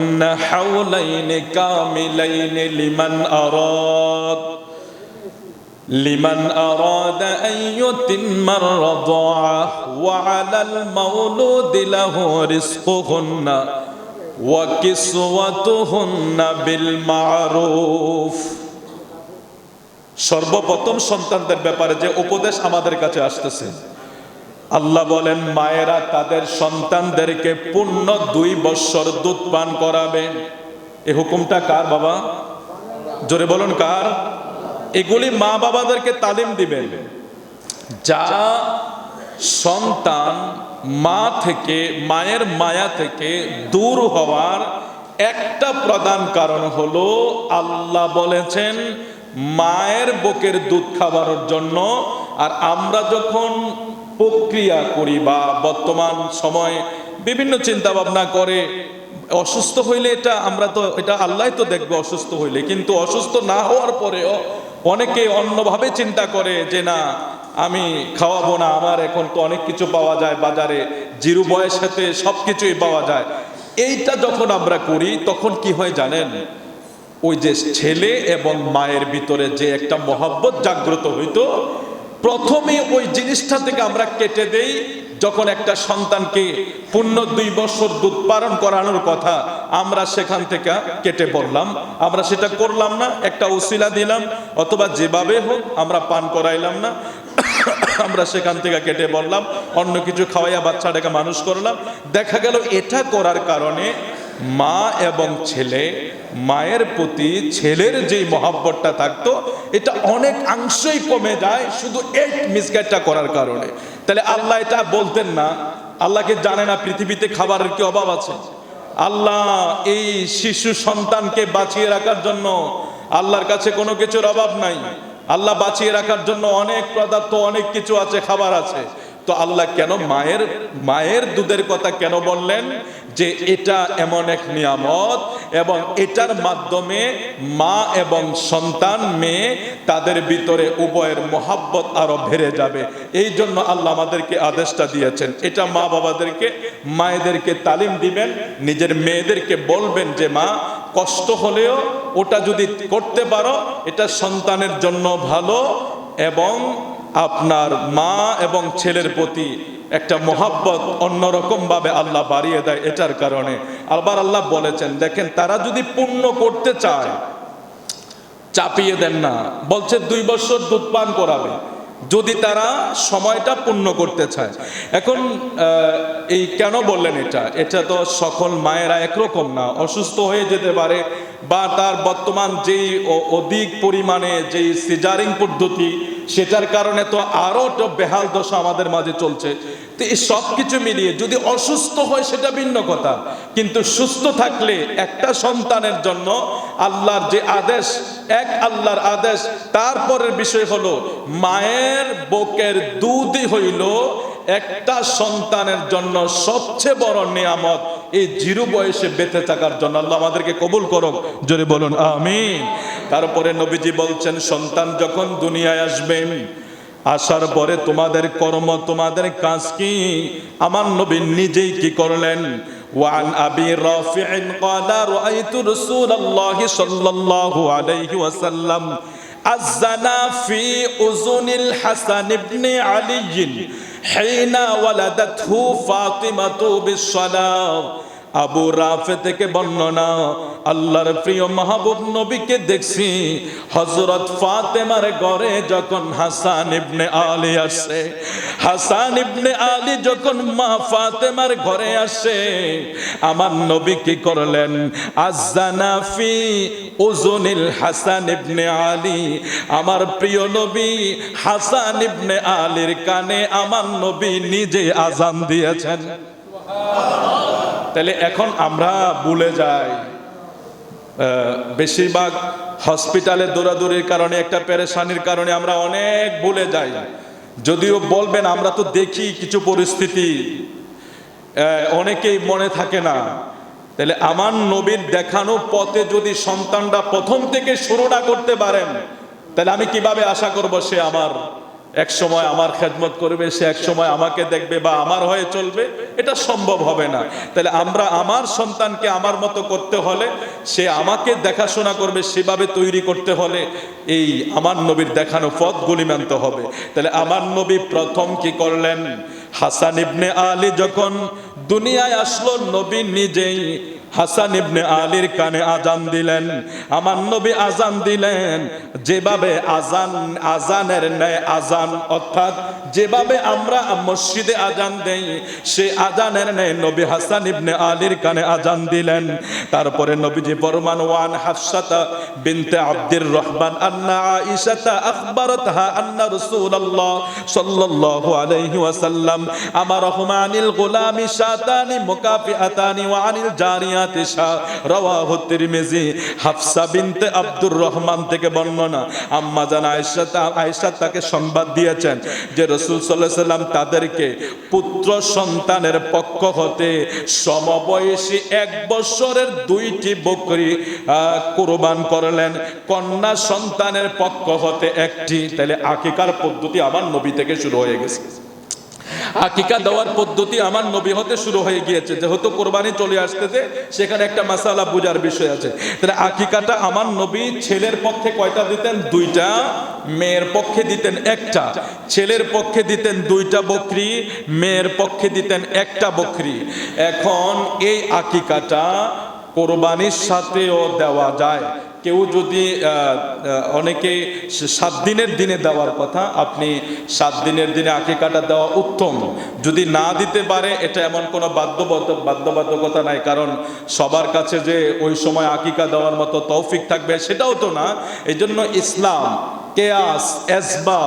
حولين كاملين لمن أراد أن يتم الرضاعة وعلى المولود له رزقهن وكسوتهن بالمعروف। সর্বপ্রথম সন্তানদের ব্যাপারে যে উপদেশ আমাদের কাছে আসতেছে, আল্লাহ বলেন মায়েরা তাদের সন্তানদেরকে পূর্ণ 2 বৎসর দুধ পান করাবে। এই হুকুমটা কার বাবা? জোরে বলুন কার? এগুলি মা বাবাদেরকে তালিম দিবেন। যা সন্তান মা থেকে, মায়ের মায়া থেকে দূর হওয়ার একটা প্রধান কারণ হলো আল্লাহ বলেছেন মায়ের বুকের দুধ খাওয়ানোর জন্য। আর আমরা যখন প্রক্রিয়া করি বা বর্তমান সময়ে বিভিন্ন চিন্তা ভাবনা করে অসুস্থ হইলে এটা আল্লাহ তো দেখবে অসুস্থ হইলে, কিন্তু অসুস্থ না হওয়ার পরেও অনেকে অন্যভাবে চিন্তা করে যে না আমি খাওয়াবো না, আমার এখন তো অনেক কিছু পাওয়া যায় বাজারে, জিরো বয়সেতে সব কিছুই পাওয়া যায়। এইটা যখন আমরা করি তখন কি হয় জানেন? ওই যে ছেলে এবং মায়ের ভিতরে যে একটা মহব্বত জাগ্রত হইতো, প্রথমে ওই জিনিসটা থেকে আমরা কেটে দেই। যখন একটা সন্তানকে পূর্ণ 2 বছর দুধ পালন করানোর কথা, আমরা সেখান থেকে কেটে পড়লাম, আমরা সেটা করলাম না, একটা উসিলা দিলাম অথবা যেভাবে হোক আমরা পান করাইলাম না, আমরা সেখান থেকে কেটে পড়লাম, অন্য কিছু খাওয়াইয়া বাচ্চাটাকে মানুষ করলাম। দেখা গেল এটা করার কারণে মা এবং ছেলে, মায়ের প্রতি ছেলের যেই মহব্বতটা থাকতো এটা অনেক অংশই কমে যায় শুধু এই মিসগাইডটা করার কারণে। তাহলে আল্লাহ এটা বলতেন না? আল্লাহকে জানে না পৃথিবীতে খাবারের কি অভাব আছে? আল্লাহ এই শিশু সন্তানকে বাঁচিয়ে রাখার জন্য আল্লাহর কাছে কোনো কিছুর অভাব নাই। আল্লাহ বাঁচিয়ে রাখার জন্য অনেক পদার্থ, অনেক কিছু আছে, খাবার আছে। তো আল্লাহ কেন মায়ের দুধের কথা কেন বললেন? যে এটা এমন এক নিয়ামত এবং এটার মাধ্যমে মা এবং সন্তান মেয়ে তাদের ভিতরে উভয়ের মহব্বত আরো বেড়ে যাবে। এই জন্য আল্লাহ আমাদেরকে আদেশটা দিয়েছেন। এটা মা বাবাদেরকে, মায়েদেরকে তালিম দিবেন, নিজের মেয়েদেরকে বলবেন যে মা কষ্ট হলেও ওটা যদি করতে পারো এটা সন্তানের জন্য ভালো, এবং আপনার মা এবং ছেলের প্রতি একটা মহব্বত অন্যরকম ভাবে আল্লাহ বাড়িয়ে দেয় এটার কারণে। আবার আল্লাহ বলেছেন দেখেন তারা যদি পূর্ণ করতে চায় চাপিয়ে দেন না, বলছে 2 বছর দুধ পান করাবে যদি তারা সময়টা পূর্ণ করতে চায়। এখন এই কেন বললেন এটা তো সকল মায়েরা একরকম না, অসুস্থ হয়ে যেতে পারে, বা তার বর্তমান যেই অধিক পরিমাণে যেই সিজারিং পদ্ধতি সেটার কারণে তো আরো তো বেহাল দশা আমাদের মাঝে চলছে। তো এই সব কিছু মিলিয়ে যদি অসুস্থ হয় সেটা ভিন্ন কথা, কিন্তু সুস্থ থাকলে একটা সন্তানের জন্য আল্লাহর যে আদেশ, এক আল্লাহর আদেশ, তারপরের বিষয় হলো মায়ের বুকের দুধই হইল একটা সন্তানের জন্য সবচেয়ে বড় নিয়ামত এই জিরো বয়সে বেঁচে থাকার জন্য। আল্লাহ আমাদেরকে কবুল করুক, জোরে বলুন আমিন। তারপরে নবীজি বলছেন সন্তান যখন দুনিয়ায় আসবেন, আসার পরে তোমাদের কর্ম, তোমাদের কাজ কি? আমার নবী নিজেই কি করলেন? وعن أبي رافع قال رأيت رسول الله صلى الله عليه وسلم الزنا في أذن الحسن بن علي حين ولدته فاطمة بالصلاة। আবু রাফে থেকে বর্ণনা, আল্লাহর প্রিয় মাহবুব নবীকে দেখছি হযরত ফাতেমার ঘরে যখন হাসান ইবনে আলী আসে। হাসান ইবনে আলী যখন মা ফাতেমার ঘরে আসে, আমার নবী কি করলেন? আযানা ফি উযুনিল হাসান ইবনে আলী, আমার প্রিয় নবী হাসান ইবনে আলীর কানে আমার নবী নিজে আযান দিয়েছেন। তাহলে এখন আমরা ভুলে যাই, বেশিরভাগ হসপিটালে দৌড়াদৌড়ির কারণে, একটা পেরেশানির কারণে আমরা অনেক ভুলে যাই। যদিও বলবেন আমরা তো দেখি কিছু পরিস্থিতি অনেকেই মনে থাকে না। তাহলে আমার নবীর দেখানো পথে যদি সন্তানরা প্রথম থেকে শুরু না করতে পারেন, তাহলে আমি কিভাবে আশা করব সে আমার এক সময় আমার খেদমত করবে, সে এক সময় আমাকে দেখবে বা আমার হয়ে চলবে, এটা সম্ভব হবে না। তাহলে আমরা আমার সন্তানকে আমার মতো করতে হলে, সে আমাকে দেখাশোনা করবে সেভাবে তৈরি করতে হলে এই আমার নবীর দেখানো পথগুলি মানতে হবে। তাহলে আমার নবী প্রথম কি করলেন? হাসান ইবনে আলী যখন দুনিয়ায় আসলো, নবী নিজেই হাসান ইবনে আলীর কানে আজান দিলেন। আমার নবী আজান দিলেন যেভাবে আজানের ন্যায় আজান, অর্থাৎ যেভাবে আমরা মসজিদে আজান দেই সে আজানের ন্যায় নবী হাসান ইবনে আলীর কানে আজান দিলেন। তারপরে নবীজি ফরমান, ওয়ান হাফসাতা বিনতে আব্দুর রহমান আন্না আয়েশাতা আখবারাতহা আন্না রাসূলুল্লাহ সাল্লাল্লাহু আলাইহি ওয়াসাল্লাম আমারহুমা আনিল গুলামি শাতানি মুকাফিআতানি ওয়া আনিল জারিয়া রাওয়াহু তিরমিজি। হাফসা বিনতে আব্দুর রহমান থেকে বর্ণনা, আম্মা জান আয়েশা তাকে সংবাদ দিয়েছেন যে রাসূল সাল্লাল্লাহু আলাইহি ওয়াসাল্লাম তাদেরকে পুত্র সন্তানের পক্ষ হতে সমবয়সী 1 বছরের 2টি বকরি কুরবান করলেন, কন্যা সন্তানের পক্ষ হতে 1টি। তাহলে আকিকার পদ্ধতি আমার নবী থেকে শুরু হয়ে গেছে। আকিকা দেওয়ার পদ্ধতি আমার নবী হতে শুরু হয়ে গিয়েছে। যেহেতু কোরবানি চলে আসতেছে, সেখানে একটা মাসালা বুঝার বিষয় আছে। তাহলে আকিকাটা আমার নবী ছেলের পক্ষে কয়টা দিতেন? 2টা, মেয়ের পক্ষে দিতেন 1টা। ছেলের পক্ষে দিতেন 2টা বকরি, মেয়ের পক্ষে দিতেন 1টা বকরি। এখন এই আকিকাটা কোরবানির সাথেও দেওয়া যায়। কেউ যদি অনেকে 7 দিনের দিনে দেওয়ার কথা, আপনি 7 দিনের দিনে আকিকাটা দেওয়া উত্তম। যদি না দিতে পারে, এটা এমন কোনো বাধ্যবাধকতা নাই, কারণ সবার কাছে যে ওই সময় আকিকা দেওয়ার মতো তৌফিক থাকবে সেটাও তো না। এই জন্য ইসলাম কেয়াস, এজমা,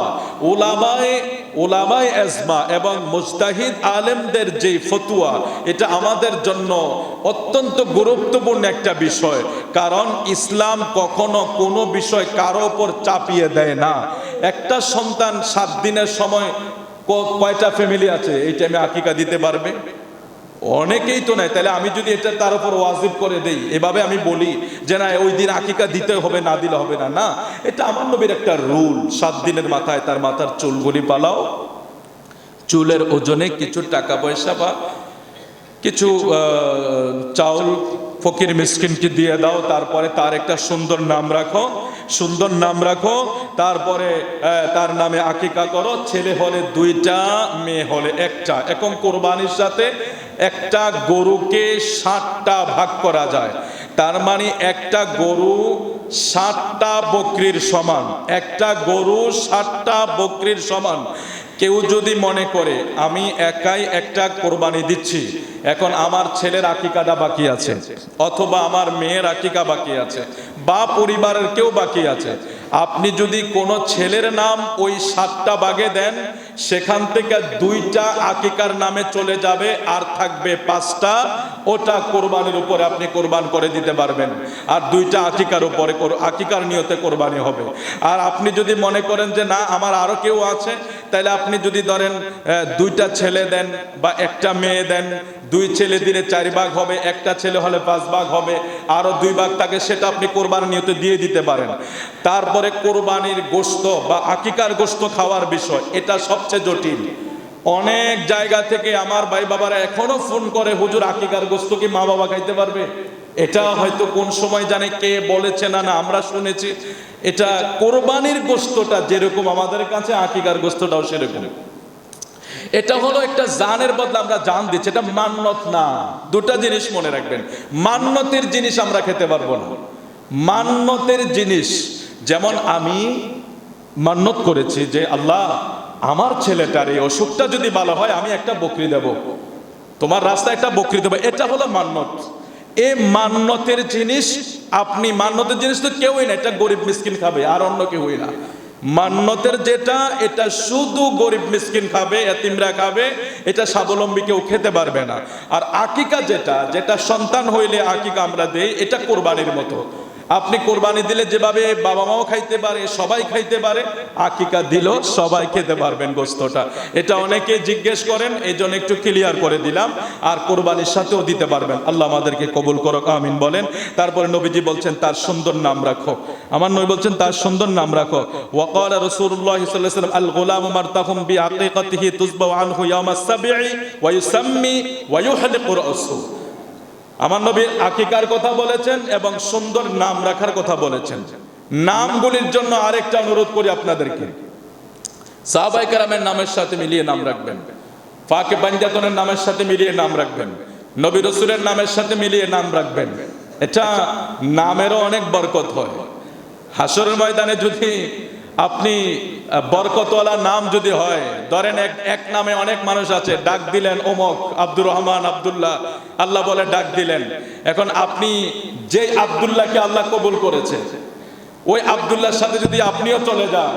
উলামায়ে এজমা এবং মুজতাহিদ আলেমদের যে ফতোয়া, এটা আমাদের জন্য অত্যন্ত গুরুত্বপূর্ণ একটা বিষয়। কারণ ইসলাম কখনো কোনো বিষয় কারো উপর চাপিয়ে দেয় না। একটা সন্তান 7 দিনের সময় কয়টা ফ্যামিলি আছে এই টাইমে আকিকা দিতে পারবে? অনেকেই তো নাই। তাহলে আমি যদি এটা তার উপর ওয়াজিব করে দেই, এভাবে আমি বলি যে না ওই দিন আকিকা দিতে হবে, না দিলে হবে না, না, এটা আমার নবীর একটা রুল। 7 দিনের মাথায় তার মাথার চুলগুলি পালাও, চুলের ওজনে কিছু টাকা পয়সা বা কিছু চাউল ফকির মিসকিনকে দিয়ে দাও, তারপরে তার একটা সুন্দর নাম রাখো, তারপরে তার নামে আকিকা করো। ছেলে হলে 2টা, মেয়ে হলে 1টা। এখন কোরবানির সাথে একটা গরুকে 60টা ভাগ করা যায়। তার মানে একটা গরু 60টা বকরির সমান, একটা গরু 60টা বকরির সমান। কেউ যদি মনে করে আমি একাই একটা কোরবানি দিচ্ছি, এখন আমার ছেলের আকিকাটা বাকি আছে, অথবা আমার মেয়ের আকিকা বাকি আছে, বা পরিবারের কেউ বাকি আছে, আপনি যদি কোনো ছেলের নাম ওই 7টা ভাগে দেন, সেখান থেকে 2টা আকিকার নামে চলে যাবে, আর থাকবে 5টা। ওটা কোরবানির উপরে আপনি কোরবান করে দিতে পারবেন, আর 2টা আকিকার উপরে আকিকার নিয়তে কোরবানি হবে। আর আপনি যদি মনে করেন যে না আমার আরো কেউ আছে, তাহলে আপনি যদি ধরেন 2টা ছেলে দেন বা 1টা মেয়ে দেন, 2 ছেলে দিলে 4 ভাগ হবে, 1টা ছেলে হলে 5 ভাগ হবে, আরো 2 ভাগ থাকে, সেটা আপনি কোরবানির নিয়তে দিয়ে দিতে পারেন। তারপরে কোরবানির গোশত বা আকিকার গোশত খাওয়ার বিষয়, এটা সবচেয়ে জটিল। অনেক জায়গা থেকে আমার ভাই বাবারা এখনো ফোন করে, হুজুর আকিকার গোশত কি মা বাবা খাইতে পারবে? এটা হয়তো কোন সময় জানে কে বলেছে, না আমরা শুনেছি। এটা কোরবানির গোশতটা যেরকম আমাদের কাছে, আকিকার গোশতটাও সেরকম। এটা হলো একটা জানের বদলে আমরা জান দিচ্ছি, এটা মান্নত না। 2টা জিনিস মনে রাখবেন, মান্নতের জিনিস আমরা খেতে পারবো না। মান্নতের জিনিস, যেমন আমি মান্নত করেছি যে আল্লাহ আমার ছেলেটার এই অসুখটা যদি ভালো হয়, আমি একটা বকরি দেব, তোমার রাস্তায় একটা বকরি দেবো, এটা হলো মান্নত। এই মান্নতের জিনিস, আপনি মান্নতের জিনিস তো কেউই না, এটা গরিব মিসকিন খাবে, আর অন্য কেউই না। মান্নতের যেটা, এটা শুধু গরিব মিসকিন খাবে, এতিমরা খাবে, এটা স্বাবলম্বী কেউ খেতে পারবে না। আর আকিকা যেটা সন্তান হইলে আকিকা আমরা দেই, এটা কোরবানির মতো। আপনি কোরবানি দিলে যেভাবে বাবা মাও খাইতে পারে, সবাই খাইতে পারে, আকিকা দিলেও সবাই খেতে পারবেন গোস্তটা। এটা অনেকে জিজ্ঞেস করেন, এই জন্য একটু ক্লিয়ার করে দিলাম। আর কোরবানির সাথেও দিতে পারবেন। আল্লাহ আমাদেরকে কবুল করুক, আমিন বলেন। তারপরে নবীজি বলছেন তার সুন্দর নাম রাখো। আমার নবী বলছেন তার সুন্দর নাম রাখো। ওয়াকালা রাসূলুল্লাহ সাল্লাল্লাহু আলাইহি ওয়াসাল্লাম আল গুলামু মারতাহুম বিআকিকাতিহি তুযবাউ আনহু ইয়াউমাস সাবঈ ওয়া ইউসাম্মি ওয়া ইউহলিকু রাসূ। আমার নবী আকিকার কথা বলেছেন এবং সুন্দর নাম রাখার কথা বলেছেন। নামগুলির জন্য আরেকটা অনুরোধ করি আপনাদেরকে, সাহাবায়ে কেরামের নামের সাথে মিলিয়ে নাম রাখবেন, ফাকে পাঞ্জাতনের নামের সাথে মিলিয়ে নাম রাখবেন, নবী রাসূলের নামের সাথে মিলিয়ে নাম রাখবেন। এটা নামেরও অনেক বরকত হয়। হাসরের ময়দানে যদি আপনি বরকতওয়ালা নাম যদি হয়, ধরেন এক নামে অনেক মানুষ আছে, ডাক দিলেন অমক, আব্দুর রহমান, আব্দুল্লাহ, আল্লাহ বলে ডাক দিলেন। এখন আপনি যে আব্দুল্লাহকে আল্লাহ কবুল করেছে, ওই আব্দুল্লাহর সাথে যদি আপনিও চলে যান,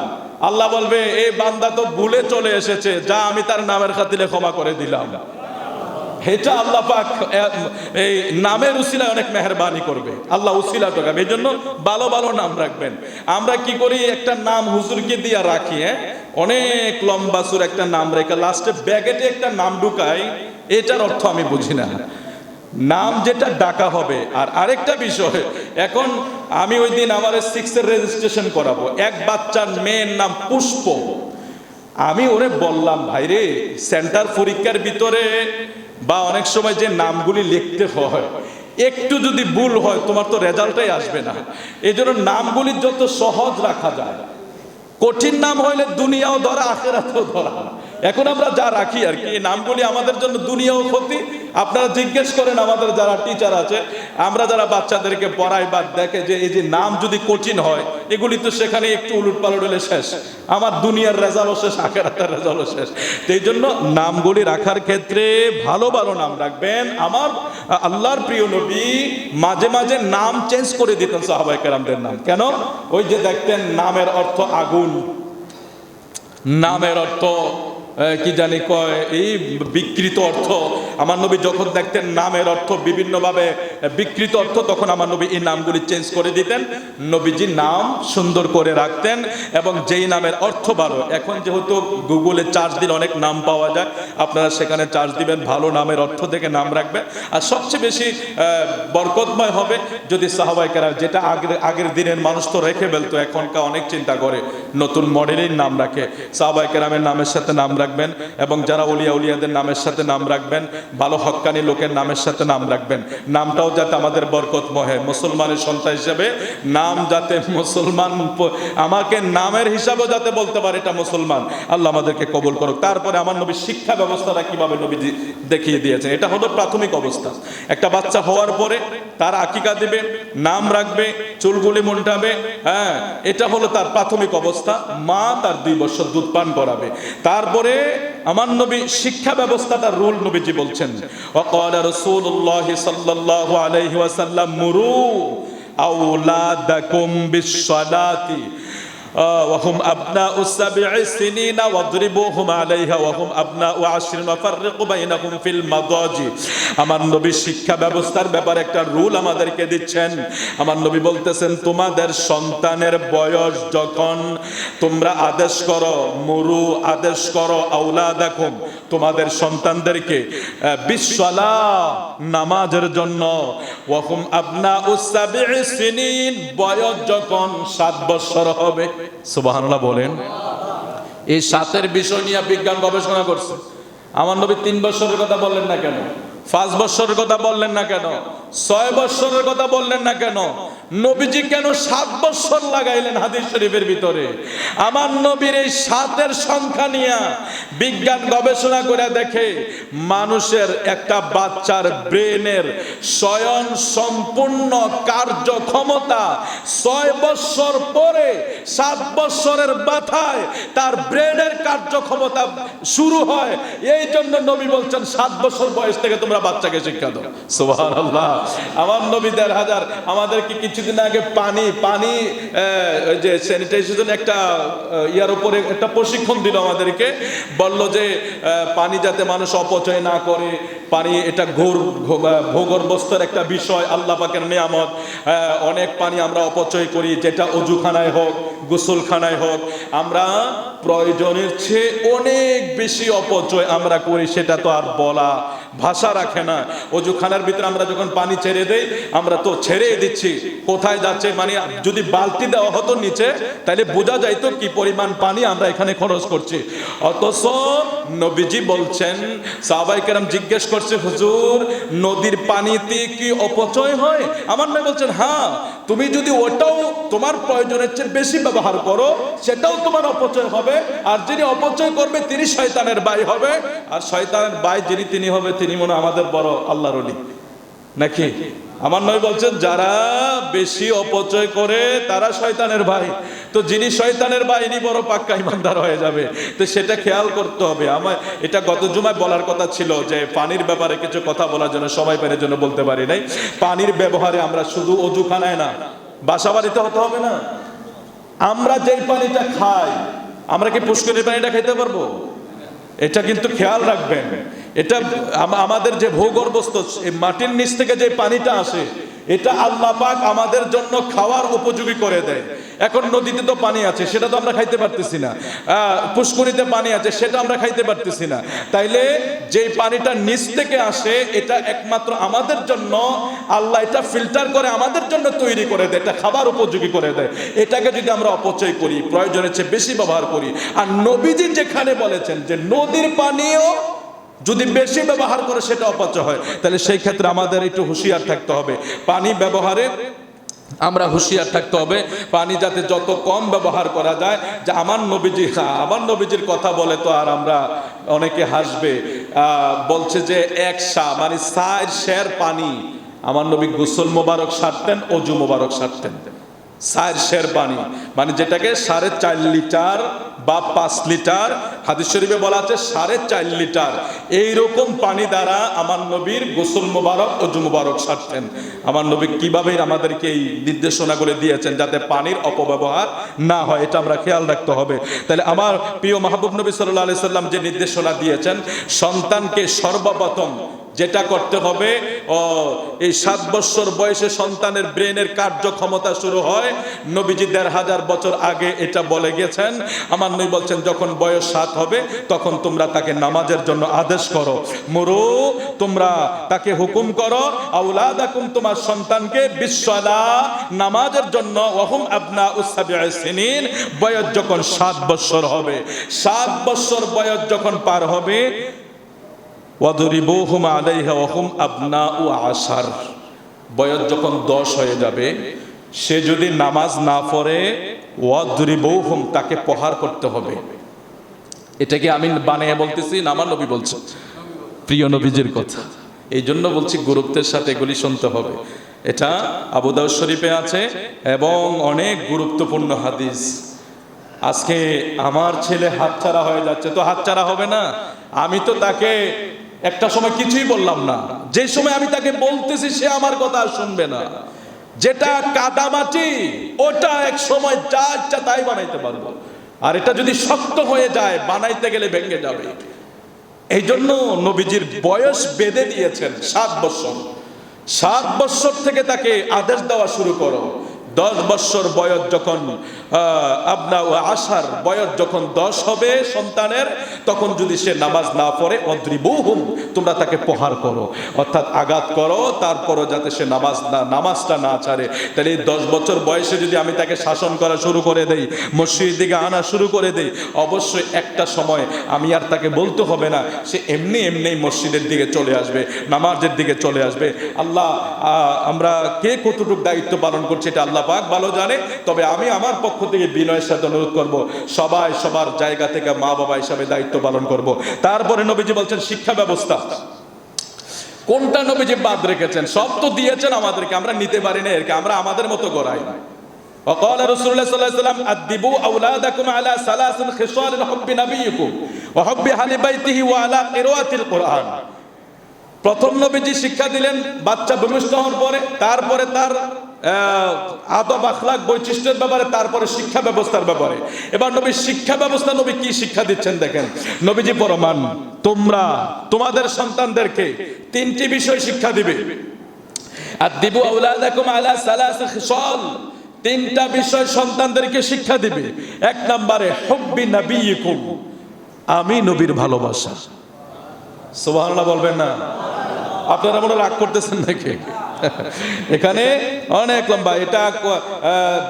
আল্লাহ বলবে এই বান্দা তো ভুলে চলে এসেছে, যা আমি তার নামের খাতিরে ক্ষমা করে দিলাম। এটা আল্লাহ পাক এই নামের উসিলায় অনেক মেহেরবানি করবে, আল্লাহ উসিলা টোকাবে। এই জন্য ভালো ভালো নাম রাখবেন। আমরা কি করি, একটা নাম হুজুরকে দিয়ে রাখি, অনেক লম্বা সুর একটা নাম রেখে লাস্টে ব্যাগেটে একটা নাম ঢুকাই। এটার অর্থ আমি বুঝি না। নাম যেটা ডাকা হবে। আর আরেকটা বিষয়, এখন আমি ওই দিন আমার 6 এর রেজিস্ট্রেশন করাবো, এক বাচ্চার মেয়ের নাম পুষ্প। আমি ওরে বললাম, ভাইরে সেন্টার পরীক্ষার ভিতরে বা অনেক সময় যে নামগুলি লিখতে হয়, একটু যদি ভুল হয় তোমার তো রেজাল্টই আসবে না। এই জন্য নামগুলি যত সহজ রাখা যায়। কঠিন নাম হইলে দুনিয়াও ধরা, আখিরাতেও ধরা। এখন আমরা যা রাখি আর কি, এই নামগুলি আমাদের জন্য দুনিয়াও ক্ষতি। আপনারা জিজ্ঞেস করেন আমাদের যারা টিচার আছে, আমরা যারা বাচ্চাদেরকে পড়াই বা দেখে যে এই যে নাম যদি কঠিন হয়, এগুলি তো সেখানে একটু উলট পালট হলে শেষ, আমার দুনিয়ার রেজাল্টও শেষ, আখিরাতের রেজাল্টও শেষ। এই জন্য নামগুলি রাখার ক্ষেত্রে ভালো ভালো নাম রাখবেন। আমার আল্লাহর প্রিয় নবী মাঝে মাঝে নাম চেঞ্জ করে দিতেন সাহাবায়ে কেরামদের নাম। কেন? ওই যে দেখতেন নামের অর্থ আগুন, নামের অর্থ কি জানি কয়, এই বিকৃত অর্থ। আমার নবী যখন দেখতেন নামের অর্থ বিভিন্নভাবে বিকৃত অর্থ, তখন আমার নবী এই নামগুলি চেঞ্জ করে দিতেন। নবীজি নাম সুন্দর করে রাখতেন এবং যেই নামের অর্থ ভালো। এখন যেহেতু গুগলে চার্জ দিলে অনেক নাম পাওয়া যায়, আপনারা সেখানে চার্জ দিবেন, ভালো নামের অর্থ দেখে নাম রাখবেন। আর সবচেয়ে বেশি বরকতময় হবে যদি সাহাবায়ে কেরাম, যেটা আগের দিনের মানুষ তো রেখে ফেলতো, এখনকার অনেক চিন্তা করে নতুন মডেলের নাম রাখে। সাহাবায়ে কেরামের নামের সাথে নাম রাখবেন এবং যারা ওলিয়া উলিয়াদের নামের সাথে নাম রাখবেন, ভালো হক্কানি লোকের নামের সাথে নাম রাখবেন। নামটাও যাতে আমাদের বরকতময় হয়। মুসলমানের সন্তান হিসেবে নাম যাতে মুসলমান, আমাকে নামের হিসাবেও যাতে বলতে পারে এটা মুসলমান, আল্লাহ আমাদেরকে কবুল করুক। তারপরে আমার নবী শিক্ষা ব্যবস্থাটা কিভাবে নবীজি দেখিয়ে দিয়েছেন, এটা হলো প্রাথমিক অবস্থা। একটা বাচ্চা হওয়ার পরে তার আকিকা দিবে, নাম রাখবে, চুলগুলি মুন্ডাবে, এটা হলো তার প্রাথমিক অবস্থা। মা তার 2 বছর দুধ পান করাবে। তারপরে আমার নবী শিক্ষা ব্যবস্থাটা রুল নবীজি বলছেন, ওয়াকালা রাসূলুল্লাহ সাল্লাল্লাহু আলাইহি ওয়াসাল্লাম মুরু আওলাদাকুম বিস-সালাতি وهم أبناء 7 سنين واضربوهم عليها وهم أبناء 10 وفرقوا بينهم في المضاجع। আমার নবী শিক্ষা ব্যবস্থার ব্যাপারে একটা রুল আমাদেরকে দিচ্ছেন। আমার নবী বলতেছেন, তোমাদের সন্তানের বয়স যখন, তোমরা আদেশ করো, মুরু আদেশ করো, আওলাদাকুম তোমাদের সন্তানদেরকে, বিস-সালাহ নামাজের জন্য, ওয়াহুম আবনাউ 7 সিনিন বয়স যখন 7 বছর হবে। সুবহানাল্লাহ বলেন। এই 7-এর বিষয় নিয়ে বিজ্ঞান গবেষণা করছে। আমার নবী 3 বছরের কথা বললেন না কেন? 5 বছরের কথা বললেন না কেন? 6 বছরের কথা বললেন না কেন? নবীজি কেন 7 বছর লাগাইলেন হাদিস শরীফের ভিতরে? আমার নবীর এই 7-এর সংখ্যা নিয়ে বিজ্ঞান গবেষণা করে দেখে, মানুষের একটা বাচ্চার ব্রেনের স্বয়ং সম্পূর্ণ কার্যক্ষমতা 6 বছর পরে 7 বছরের মাথায় তার ব্রেনের কার্যক্ষমতা শুরু হয়। এই জন্য নবী বলছেন 7 বছর বয়স থেকে তোমরা বাচ্চাকে শিক্ষা দাও। সুবহানাল্লাহ। আমার নবী 1500 আমাদেরকে কিছুদিন আগে পানি ওই যে স্যানিটাইজেশন একটা ইয়ার উপরে একটা প্রশিক্ষণ দিল আমাদেরকে, বলল যে পানি যাতে মানুষ অপচয় না করে, পানি এটা ভূগর্ভস্থের একটা বিষয়, আল্লাহ পাকের নিয়ামত। অনেক পানি আমরা অপচয় করি, যেটা অজুখানায় হোক গোসলখানায় হোক, আমরা প্রয়োজনের চেয়ে অনেক বেশি অপচয় আমরা করি, সেটা তো আর বলা ভাষা রাখে না। অজুখানার ভিতরে আমরা যখন পানি ছেড়ে দেই, আমরা তো ছেড়ে দিচ্ছি, কোথায় যাচ্ছে, মানে যদি বালতি দেওয়া হতো নিচে তাহলে বোঝা যাইতো কি পরিমাণ পানি আমরা এখানে খরচ করছি। অথচ নবীজি বলছেন, সাহাবায়ে কেরাম জিজ্ঞেস করছে, হুজুর নদীর পানিতে কি অপচয় হয়? আমার নবী বলছেন, হ্যাঁ, তুমি যদি ওটাও তোমার প্রয়োজনের চেয়ে বেশি ব্যবহার করো, সেটাও তোমার অপচয় হবে। আর যিনি অপচয় করবে তিনি শয়তানের ভাই হবে, আর শয়তানের ভাই যিনি তিনি হবে তিনি মনে আমাদের বড় আল্লাহর ওলি নাকি? আমার নবী বলছেন, যারা বেশি অপচয় করে তারা শয়তানের ভাই। তো যিনি শয়তানের ভাই ইনি বড় পাক্কা ইমানদার হয়ে যাবে। তো সেটা খেয়াল করতে হবে। আমার এটা গত জুমায় বলার কথা ছিল যে পানির ব্যাপারে কিছু কথা বলার জন্য সময় পেলে জন্য বলতে পারি নাই। পানির ব্যবহারে আমরা শুধু অজুখানায় না, বাসা বাড়িতে হতে হবে না। আমরা যেই পানিটা খাই, আমরা কি পুষ্করিণীর পানিটা খেতে পারবো? এটা কিন্তু খেয়াল রাখবেন। এটা আমাদের যে ভূগর্ভস্থ মাটির নিচ থেকে যে পানিটা আসে, এটা আল্লাহ পাক আমাদের জন্য খাওয়ার উপযোগী করে দেয়। এখন নদীতে তো পানি আছে, সেটা তো আমরা খাইতে পারতেছি না। পুষ্করিণীতে পানি আছে, সেটা আমরা খাইতে পারতেছি না। তাইলে যে পানিটা নিচ থেকে আসে, এটা একমাত্র আমাদের জন্য আল্লাহ এটা ফিল্টার করে আমাদের জন্য তৈরি করে দেয়, এটা খাবার উপযোগী করে দেয়। এটাকে যদি আমরা অপচয় করি, প্রয়োজনের চেয়ে বেশি ব্যবহার করি, আর নবীজি যেখানে বলেছেন যে নদীর পানিও যদি বেশি ব্যবহার করে সেটা অপচয় হয়, তাহলে সেই ক্ষেত্রে আমাদের একটু হুঁশিয়ার থাকতে হবে। পানি ব্যবহারে আমরা হুঁশিয়ার থাকতে হবে, পানি যাতে যত কম ব্যবহার করা যায়। যে আমার নবীজির কথা বলে তো আর আমরা অনেকে হাসবে, বলছে যে এক সা মানে 4 সের পানি আমার নবী গোসল মোবারক সারতেন, অজু মোবারক সারতেন। 4 সের পানি মানে যেটাকে 4.5 লিটার বা 5 লিটার, হাদিস শরীফে বলা আছে 4.5 লিটার। এইরকম পানি দ্বারা আমার নবীর গোসল মোবারক অজু মোবারক সারতেন। আমার নবী কিভাবে আমাদেরকে এই নির্দেশনাগুলো দিয়েছেন যাতে পানির অপব্যবহার না হয়, এটা আমরা খেয়াল রাখতে হবে। তাহলে আমার প্রিয় মাহবুব নবী সাল্লাল্লাহু আলাইহি সাল্লাম যে নির্দেশনা দিয়েছেন, সন্তানকে সর্বপ্রথম যেটা করতে হবে, এই 7 বছর বয়সে সন্তানের ব্রেনের কার্যক্ষমতা শুরু হয়। নবীজি 1500 বছর আগে এটা বলে গেছেন। আমার নবী বলছেন, যখন বয়স 7 হবে তখন তোমরা তাকে নামাজের জন্য আদেশ করো। মুরু, তোমরা তাকে হুকুম করো, আওলাদাকুম, তোমার সন্তানকে বিসসালা, নামাজের জন্য, ওয়াহুম আবনাউস সাবঈ সিনিন, বয়স যখন 7 বছর হবে। 7 বছর বয়স যখন পার হবে, ওয়াদরিবুহুম আলাইহা ওয়াহুম আবনাউ 10, বয়স যখন 10 হয়ে যাবে, সে যদি নামাজ না পড়ে, ওয়াদরিবুহুম, তাকে প্রহার করতে হবে। এটা কি আমি বানিয়ে বলতেছি না আমার নবী বলছেন? প্রিয় নবীজির কথা, এই জন্য বলছি গুরুত্বের সাথে এগুলি শুনতে হবে। এটা আবু দাউদ শরীফে আছে এবং অনেক গুরুত্বপূর্ণ হাদিস। আজকে আমার ছেলে হাতছাড়া হয়ে যাচ্ছে, তো হাতছাড়া হবে না? আমি তো তাকে একটা সময় কিছুই বললাম না, যে সময় আমি তাকে বলতেছি সে আমার কথা আর শুনবে না। যেটা কাদামাটি ওটা এক সময় যা ইচ্ছা তাই বানাইতে পারবো, আর এটা যদি শক্ত হয়ে যায় বানাইতে গেলে ভেঙে যাবে। এই জন্য নবীজির বয়স বেঁধে দিয়েছেন 7 বছর। 7 বছর থেকে তাকে আদেশ দেওয়া শুরু করো। 10 বছর বয়স যখন আবনাউ 10 বয়স যখন 10 হবে সন্তানের, তখন যদি সে নামাজ না পড়ে, অদ্রিবুহুম, তোমরা তাকে প্রহার করো, অর্থাৎ আঘাত করো, তারপরও যাতে সে নামাজটা না ছাড়ে। তাহলে এই 10 বছর বয়সে যদি আমি তাকে শাসন করা শুরু করে দেই, মসজিদের দিকে আনা শুরু করে দেই, অবশ্যই একটা সময় আমি আর তাকে বলতে হবে না, সে এমনি মসজিদের দিকে চলে আসবে, নামাজের দিকে চলে আসবে। আল্লাহ, আমরা কে কতটুকু দায়িত্ব পালন করছি এটা আল্লাহ পাক ভালো জানে। তবে আমি আমার পক্ষ থেকে বিনয়ের সাথে অনুরোধ করব, সবাই সবার জায়গা থেকে মা বাবা হিসাবে দায়িত্ব পালন করব। তারপরে নবীজি বলছেন শিক্ষা ব্যবস্থা, কোনটা নবীজি বাদ রেখেছেন? সব তো দিয়েছেন আমাদেরকে, আমরা নিতে পারি না, এরকে আমরা আমাদের মতো গড়াই। وقال رسول الله صلى الله عليه وسلم أدبوا أولادكم على 3 خصال حب نبيكم وحب أهل بيته وعلى قراءة القرآن। প্রথম নবীজি শিক্ষা দিলেন বাচ্চা ভূমিষ্ঠ হওয়ার পরে, তারপরে তার আদব আখলাক বৈশিষ্ট্যের ব্যাপারে, তারপরে শিক্ষা ব্যবস্থার ব্যাপারে। এবার নবীর শিক্ষা ব্যবস্থা, নবী কি শিক্ষা দিচ্ছেন দেখেন। নবীজি ফরমান, তোমরা তোমাদের সন্তানদেরকে 3টি বিষয় শিক্ষা দিবে। আদিবু আওলাদাকুম আলা সালাস খিসাল, তিনটা বিষয় সন্তানদেরকে শিক্ষা দিবে। এক নম্বরে হুব্বি নবিয়িকুম, আমি নবীর ভালোবাসা। সুবহানাল্লাহ বলবেন না? আপনারা মনে রাগ করতেছেন নাকি? এখানে অনেক লম্বা, এটা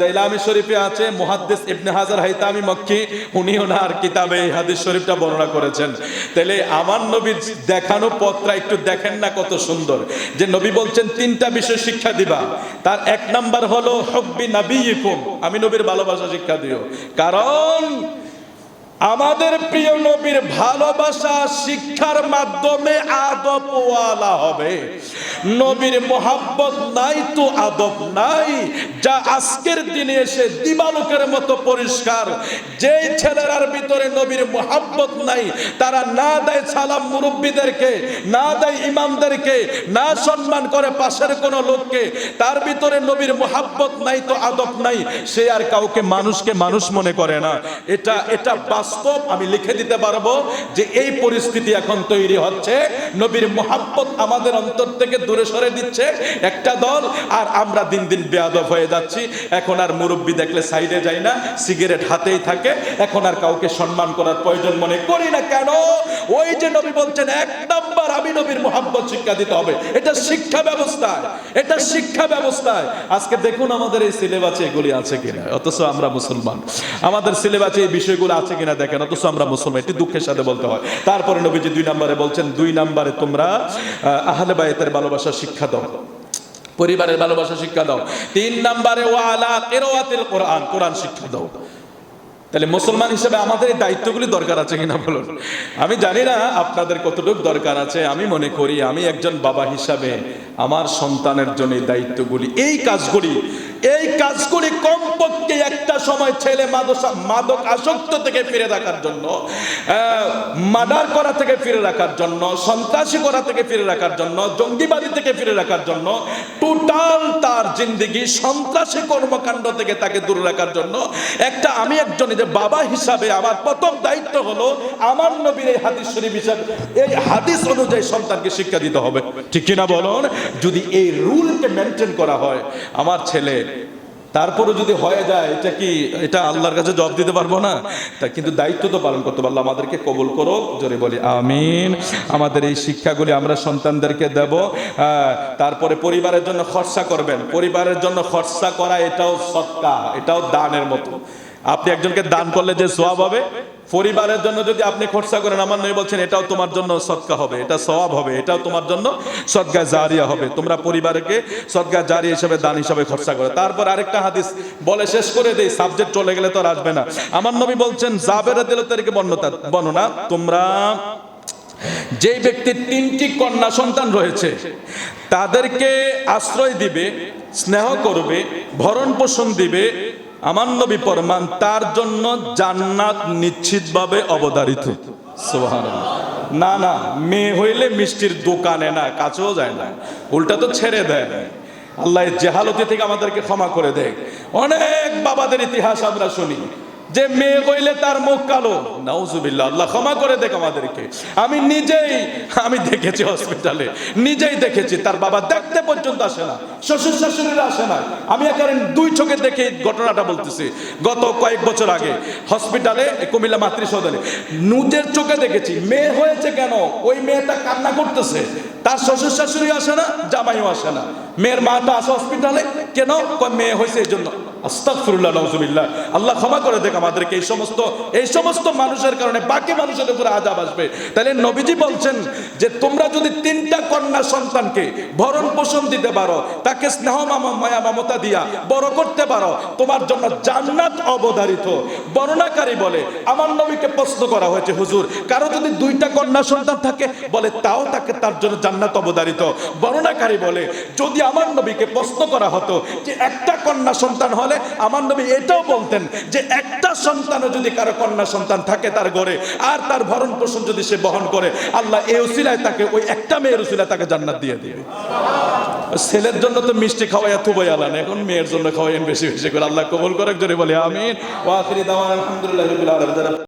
দাইলামি শরীফে আছে। মুহাদ্দিস ইবনে হাজার হাইতামি মক্কি উনি ওনার কিতাবে এই হাদিস শরীফটা বর্ণনা করেছেন। তাহলে আমার নবীর দেখানো পথটা একটু দেখেন না কত সুন্দর, যে নবী বলছেন তিনটা বিষয় শিক্ষা দিবা। তার এক নাম্বার হলো হুব্বি নবিয়িকুম, আমি নবীর ভালোবাসা শিক্ষা দিও। কারণ আমাদের প্রিয় নবীর ভালোবাসা শিক্ষার মাধ্যমে আদব ওয়ালা হবে। নবীর মোহাব্বত নাই তো আদব নাই, যা আজকের দিনে এসে দিবালোকের মতো পরিষ্কার। যেই ছেলেরার ভিতরে নবীর মোহাব্বত নাই, তারা না দেয় সালাম মুরব্বীদেরকে, না দেয় ইমামদেরকে, না সম্মান করে পাশের কোনো লোককে, তার ভিতরে নবীর মোহাব্বত নাই তো আদব নাই, সে আর কাউকে মানুষকে মানুষ মনে করে না। এটা বাস্তব, আমি লিখে দিতে পারবো যে এই পরিস্থিতি এখন তৈরি হচ্ছে। নবীর মোহাব্বত আমাদের অন্তর থেকে দূরে সরে দিচ্ছে একটা দল, আর আমরা দিন দিন বেয়াদব হয়ে যাচ্ছি। এখন আর মুরব্বি দেখলে সাইডে যাই না, সিগারেট হাতেই থাকে। এখন আর কাউকে সম্মান করার প্রয়োজন মনে করি না। কেন? ওই যে নবী বলছেন এক নাম্বার আমি নবীর মোহাব্বত শিক্ষা দিতে হবে। এটা শিক্ষা ব্যবস্থায়, এটা শিক্ষা ব্যবস্থায়। আজকে দেখুন আমাদের এই সিলেবাসে এগুলি আছে কিনা, অথচ আমরা মুসলমান। আমাদের সিলেবাসে এই বিষয়গুলো আছে কিনা দেখেন, অথচ আমরা মুসলমান। এটি দুঃখের সাথে বলতে হয়। তারপরে নবীজি 2 নম্বরে বলছেন, 2 নম্বরে তোমরা আহলে বায়তের ভালোবাসা শিক্ষা দাও, পরিবারের ভালোবাসা শিক্ষা দাও। 3 নম্বরে ওয়ালা কিরাআতিল কোরআন, কোরআন শিক্ষা দাও। তাহলে মুসলমান হিসেবে আমাদের এই দায়িত্বগুলি দরকার আছে কিনা বলুন। আমি জানি না আপনাদের কতটুকু দরকার আছে। আমি মনে করি আমি একজন বাবা হিসাবে আমার সন্তানের জন্য এই দায়িত্বগুলি, এই কাজগুলি কমপক্ষে একটা সময় ছেলে মাদক আসক্ত থেকে ফিরে রাখার জন্য, মার্ডার করা থেকে ফিরে রাখার জন্য, সন্ত্রাসী করা থেকে ফিরে রাখার জন্য, জঙ্গিবাদী থেকে ফিরে রাখার জন্য, টোটাল তার জিন্দেগি সন্ত্রাসী কর্মকাণ্ড থেকে তাকে দূরে রাখার জন্য একটা আমি একজন যে বাবা হিসাবে আমার প্রথম দায়িত্ব হলো আমার নবীর এই হাদিস শরীফ হিসাবে এই হাদিস অনুযায়ী সন্তানকে শিক্ষা দিতে হবে। ঠিক কিনা বলুন? যদি এই রুলকে মেনটেন করা হয়, আমার ছেলে তারপরে যদি হয়ে যায়, এটা আল্লাহর কাছে জবাব দিতে পারবো না। তা কিন্তু দায়িত্ব তো পালন করতে পারলাম। আমাদেরকে কবুল করো, জোরে বলি আমিন। আমাদের এই শিক্ষাগুলি আমরা সন্তানদেরকে দেব। তারপরে পরিবারের জন্য খরচা করবেন। পরিবারের জন্য খরচা করা এটাও সদকা, এটাও দানের মতো। আপনি একজনকে দান করলে যে সওয়াব হবে, পরিবারের জন্য যদি আপনি খরচা করেন, আমার নবী বলছেন এটাও তোমার জন্য সদকা হবে, এটা সওয়াব হবে, এটাও তোমার জন্য সদকা জারিয়া হবে। তোমরা পরিবারকে সদকা জারিয়া হিসেবে দান হিসেবে খরচা করো। তারপর আরেকটা হাদিস বলে শেষ করে দেই, সাবজেক্ট চলে গেলে তো আর আসবে না। আমার নবী বলছেন, জাবের রাদিয়াল্লাহু তাআলা বর্ণনা, তোমরা যে ব্যক্তির 3টি কন্যা সন্তান রয়েছে তাদেরকে আশ্রয় দিবে, স্নেহ করবে, ভরণ পোষণ দিবে, আমার নবী ফরমান তার জন্য জান্নাত নিশ্চিতভাবে অবধারিত। সুবহানাল্লাহ। না, মেয়ে হইলে মিষ্টির দোকানে না, কাছেও যায় না, উল্টা তো ছেড়ে দেয়। আল্লাহ জাহালতি থেকে আমাদেরকে ক্ষমা করে দেয়। অনেক বাবাদের ইতিহাস আমরা শুনি যে মেয়ে হইলে তার মুখ কালো, নাউজুবিল্লাহ, আল্লাহ ক্ষমা করে দেখ আমাদেরকে। আমি দেখেছি হসপিটালে, নিজেই দেখেছি, তার বাবা দেখতে পর্যন্ত আসে না, শ্বশুর শাশুড়িরা আসে না। আমি এখানে 2 চোখে দেখে ঘটনাটা বলতেছি। গত কয়েক বছর আগে হসপিটালে কুমিল্লা মাতৃসদনে নিজের চোখে দেখেছি। মেয়ে হয়েছে কেন, ওই মেয়েটা কান্না করতেছে, তার শ্বশুর শাশুড়ি আসে না, জামাইও আসে না। মেয়ের মাটা আসে হসপিটালে কেন, মেয়ে হয়েছে এই জন্য। আস্তাগফিরুল্লাহ, নাউজুবিল্লাহ, আল্লাহ ক্ষমা করে দেখ আমাদেরকে। এই সমস্ত মানুষের কারণে বাকি মানুষের উপরে আযাব আসবে। তাহলে নবীজি বলছেন যে তোমরা যদি 3টা কন্যা সন্তানকে ভরণ পোষণ দিতে পারো, তাকে স্নেহ মায়া মমতা দিয়া বড় করতে পারো, তোমার জন্য জান্নাত অবধারিত। বর্ণনাকারী বলে, আমার নবীকে প্রশ্ন করা হয়েছে, হুজুর কারো যদি 2টা কন্যা সন্তান থাকে, বলে তাও তার জন্য জান্নাত অবধারিত। বর্ণনাকারী বলে, যদি আমার নবীকে প্রশ্ন করা হতো যে একটা কন্যা সন্তান হলে, আমার নবী এটাও বলতেন যে একটা সন্তানও যদি কারো কন্যা সন্তান থাকে তার ঘরে, আর তার ভরণ পোষণ যদি সে বহন করে, আল্লাহ এই উসিলায় তাকে, ওই একটা মেয়ের উসিলায় তাকে জান্নাত দিয়ে দিবে। ছেলের জন্য তো মিষ্টি খাওয়াইয়া থুবাই আলান, এখন মেয়ের জন্য খাওয়াইন বেশি বেশি করে। আল্লাহ কবুল করে, জোরে বলে আমিন। ওয়া আখিরি দাওয়ানা আলহামদুলিল্লাহি রাব্বিল আলামিন।